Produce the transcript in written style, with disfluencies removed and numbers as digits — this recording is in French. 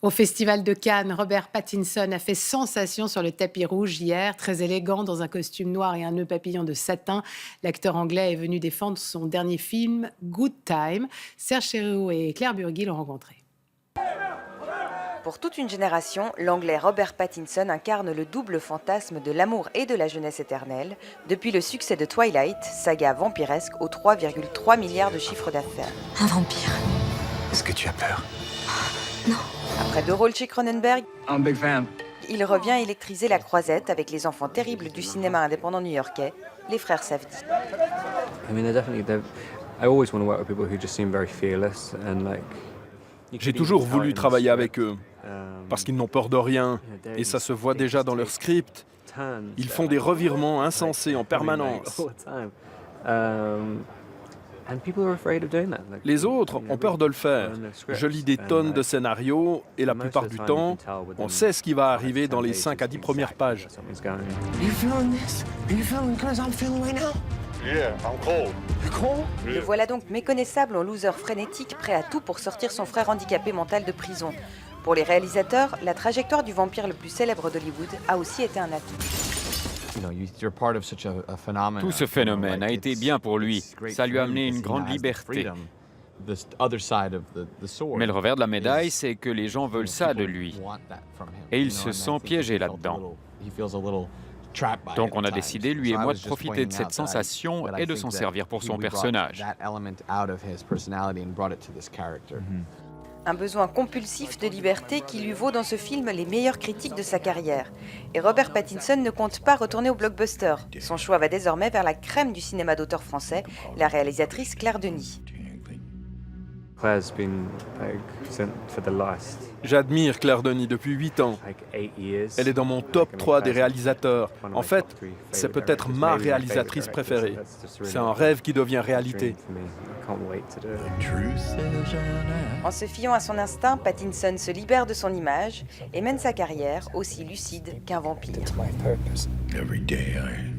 Au Festival de Cannes, Robert Pattinson a fait sensation sur le tapis rouge hier, très élégant dans un costume noir et un nœud papillon de satin. L'acteur anglais est venu défendre son dernier film, Good Time. Serge Chéreau et Claire Burgy l'ont rencontré. Pour toute une génération, l'anglais Robert Pattinson incarne le double fantasme de l'amour et de la jeunesse éternelle, depuis le succès de Twilight, saga vampiresque aux 3,3 milliards de chiffre d'affaires. Un vampire. Est-ce que tu as peur? Non. Après 2 rôles chez Cronenberg, I'm a big fan. il revient électriser la croisette avec les enfants terribles du cinéma indépendant new-yorkais, les frères Safdie. J'ai toujours voulu travailler avec eux, parce qu'ils n'ont peur de rien, et ça se voit déjà dans leur script. Ils font des revirements insensés en permanence. Les autres ont peur de le faire. Je lis des tonnes de scénarios, et la plupart du temps, on sait ce qui va arriver dans les 5 à 10 premières pages. Le voilà donc méconnaissable en loser frénétique, prêt à tout pour sortir son frère handicapé mental de prison. Pour les réalisateurs, la trajectoire du vampire le plus célèbre d'Hollywood a aussi été un atout. Tout ce phénomène a été bien pour lui. Ça lui a amené une grande liberté. Mais le revers de la médaille, c'est que les gens veulent ça de lui. Et il se sent piégé là-dedans. Donc on a décidé, lui et moi, de profiter de cette sensation et de s'en servir pour son personnage. Un besoin compulsif de liberté qui lui vaut dans ce film les meilleures critiques de sa carrière. Et Robert Pattinson ne compte pas retourner au blockbuster. Son choix va désormais vers la crème du cinéma d'auteur français, la réalisatrice Claire Denis. J'admire Claire Denis depuis 8 ans. Elle est dans mon top 3 des réalisateurs. En fait, c'est peut-être ma réalisatrice préférée. C'est un rêve qui devient réalité. En se fiant à son instinct, Pattinson se libère de son image et mène sa carrière aussi lucide qu'un vampire. Every day I